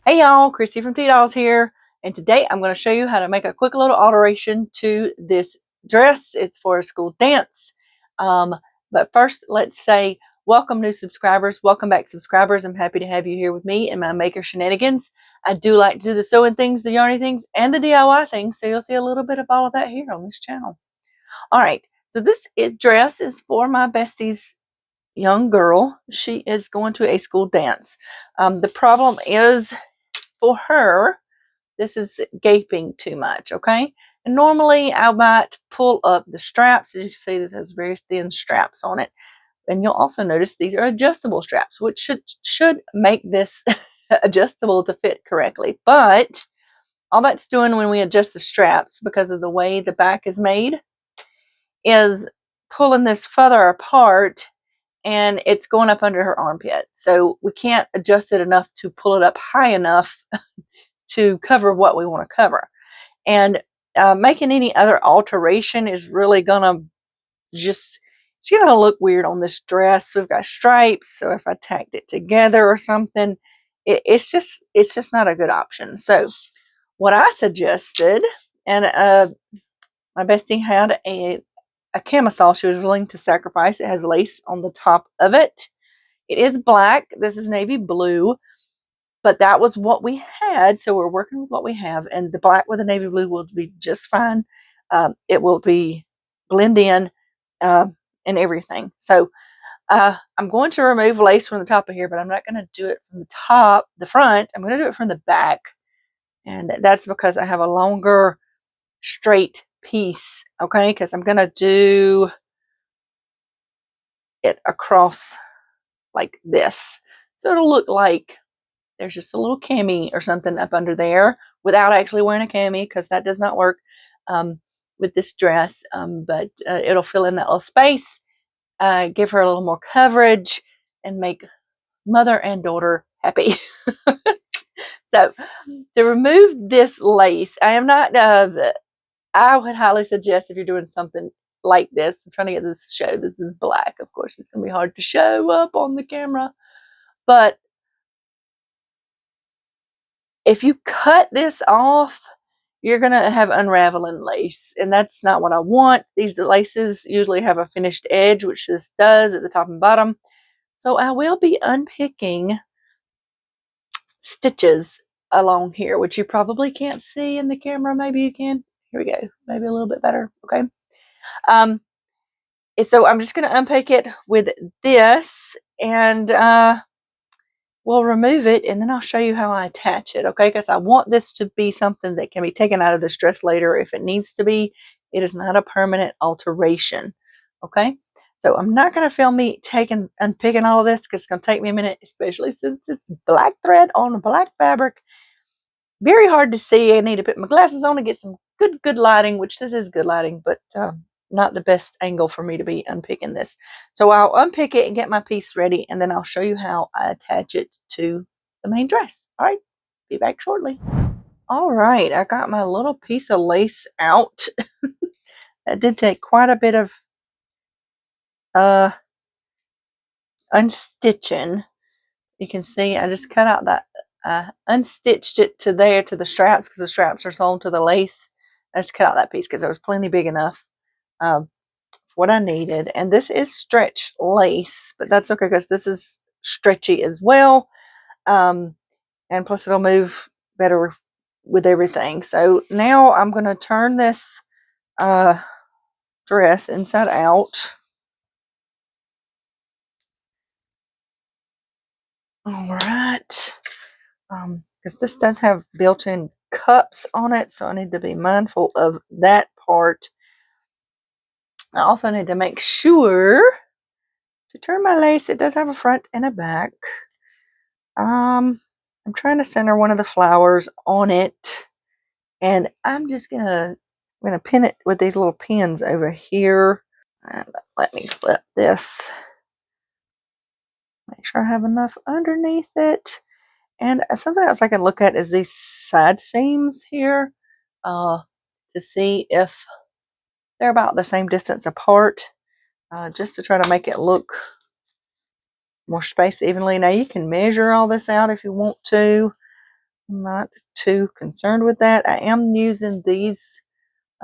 Hey y'all, Christy from Teadoddles here, and today I'm going to show you how to make a quick little alteration to this dress. It's for a school dance. But first, let's say welcome new subscribers, welcome back subscribers. I'm happy to have you here with me in my maker shenanigans. I do like to do the sewing things, the yarning things, and the DIY things, so you'll see a little bit of all of that here on this channel. All right, so this dress is for my bestie's young girl. She is going to a school dance. The problem is, for her, this is gaping too much, okay? And normally I might pull up the straps. As you can see, this has very thin straps on it. And you'll also notice these are adjustable straps, which should make this adjustable to fit correctly. But all that's doing when we adjust the straps, because of the way the back is made, is pulling this further apart, and it's going up under her armpit. So we can't adjust it enough to pull it up high enough to cover what we want to cover. And making any other alteration is really gonna it's gonna look weird on this dress. We've got stripes, so if I tacked it together or something, it's just not a good option. So what I suggested, and my bestie had a camisole she was willing to sacrifice. It has lace on the top of it. It is black. This is navy blue. But that was what we had, so we're working with what we have, and the black with the navy blue will be just fine. It will blend in and everything. So I'm going to remove lace from the top of here, but I'm not going to do it from the front. I'm going to do it from the back, and that's because I have a longer straight piece, okay? Because I'm going to do it across like this, so it'll look like there's just a little cami or something up under there without actually wearing a cami, because that does not work with this dress. But it'll fill in that little space, give her a little more coverage, and make mother and daughter happy. So to remove this lace, I would highly suggest, if you're doing something like this, I'm trying to get this to show. This is black. Of course, it's going to be hard to show up on the camera, but if you cut this off, you're going to have unraveling lace, and that's not what I want. These laces usually have a finished edge, which this does at the top and bottom. So I will be unpicking stitches along here, which you probably can't see in the camera. Maybe you can. Here we go. Maybe a little bit better. Okay. So I'm just going to unpick it with this, and we'll remove it, and then I'll show you how I attach it, okay? Because I want this to be something that can be taken out of this dress later if it needs to be. It is not a permanent alteration, okay? So I'm not going to film me unpicking all of this, because it's going to take me a minute, especially since it's black thread on black fabric. Very hard to see. I need to put my glasses on to get some good lighting, which this is good lighting, but not the best angle for me to be unpicking this. So I'll unpick it and get my piece ready, and then I'll show you how I attach it to the main dress. All right, be back shortly. All right, I got my little piece of lace out. That did take quite a bit of unstitching. You can see I just cut out that, unstitched it to there, to the straps, because the straps are sewn to the lace. I just cut out that piece because it was plenty big enough for what I needed. And this is stretch lace, but that's okay, because this is stretchy as well. And plus it'll move better with everything. So now I'm going to turn this dress inside out. All right. Because this does have built-in cups on it, so I need to be mindful of that part. I also need to make sure to turn my lace. It does have a front and a back. I'm trying to center one of the flowers on it, and I'm gonna pin it with these little pins over here. Let me flip this. Make sure I have enough underneath it. And something else I can look at is these side seams here, to see if they're about the same distance apart, just to try to make it look more space evenly. Now you can measure all this out if you want to. I'm not too concerned with that. I am using these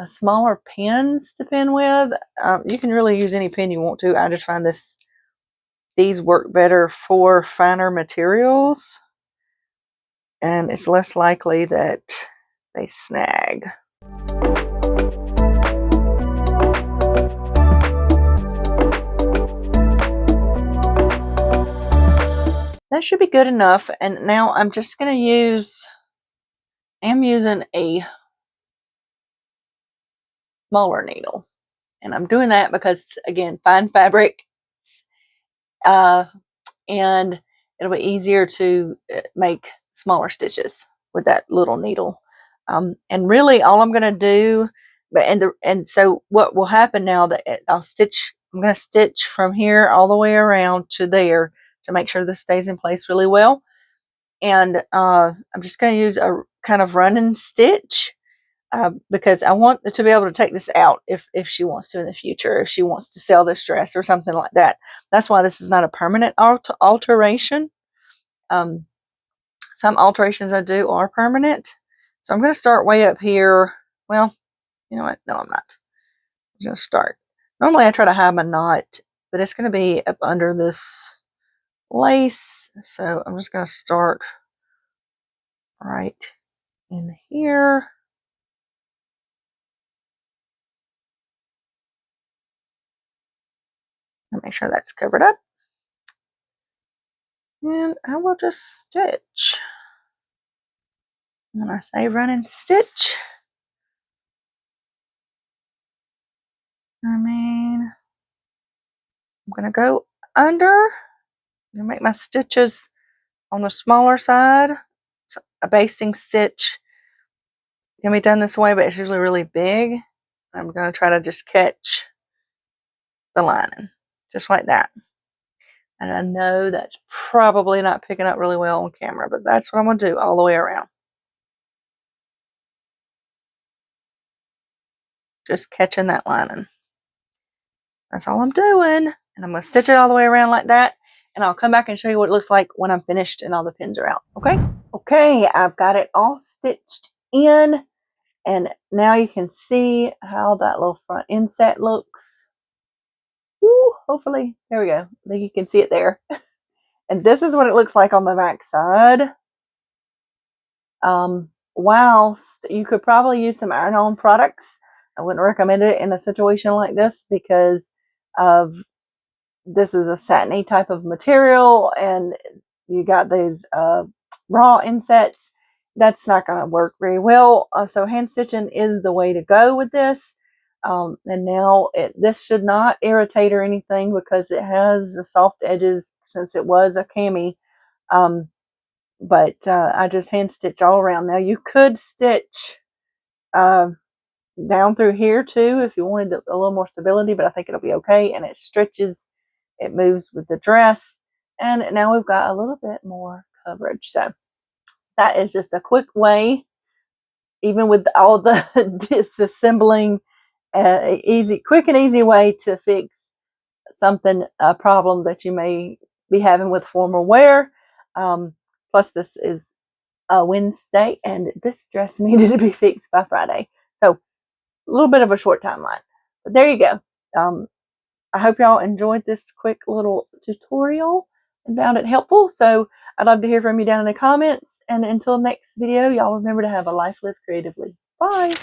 smaller pens to pen with. You can really use any pen you want to. I just find these work better for finer materials, and it's less likely that they snag. That should be good enough. And now I'm just going to I'm using a smaller needle. And I'm doing that because, again, fine fabric, and it'll be easier to make smaller stitches with that little needle. And really all I'm going to do, and so what will happen now that I'm going to stitch from here all the way around to there to make sure this stays in place really well. And I'm just going to use a kind of running stitch because I want to be able to take this out if she wants to in the future, if she wants to sell this dress or something like that. That's why this is not a permanent alteration. Some alterations I do are permanent. So I'm going to start way up here. Well, you know what? No, I'm not. I'm going to start. Normally I try to hide my knot, but it's going to be up under this lace. So I'm just going to start right in here. And make sure that's covered up. And I will just stitch. When I say running stitch, I'm going to go under and make my stitches on the smaller side. So a basting stitch can be done this way, but it's usually really big. I'm going to try to just catch the lining, just like that. And I know that's probably not picking up really well on camera, but that's what I'm going to do all the way around. Just catching that lining. That's all I'm doing. And I'm going to stitch it all the way around like that. And I'll come back and show you what it looks like when I'm finished and all the pins are out. Okay? Okay, I've got it all stitched in. And now you can see how that little front inset looks. Woo, hopefully, there we go. I think you can see it there. And this is what it looks like on the back side. Whilst you could probably use some iron-on products, I wouldn't recommend it in a situation like this because of this is a satiny type of material and you got these raw insets. That's not going to work very well. So hand stitching is the way to go with this. And now this should not irritate or anything because it has the soft edges since it was a cami. But I just hand stitch all around. Now you could stitch down through here too if you wanted a little more stability, but I think it'll be okay. And it stretches, it moves with the dress. And now we've got a little bit more coverage. So that is just a quick way, even with all the disassembling, quick and easy way to fix a problem that you may be having with formal wear. Plus this is a Wednesday and this dress needed to be fixed by Friday. So a little bit of a short timeline, but there you go. I hope y'all enjoyed this quick little tutorial and found it helpful. So I'd love to hear from you down in the comments. And until next video, y'all remember to have a life lived creatively. Bye.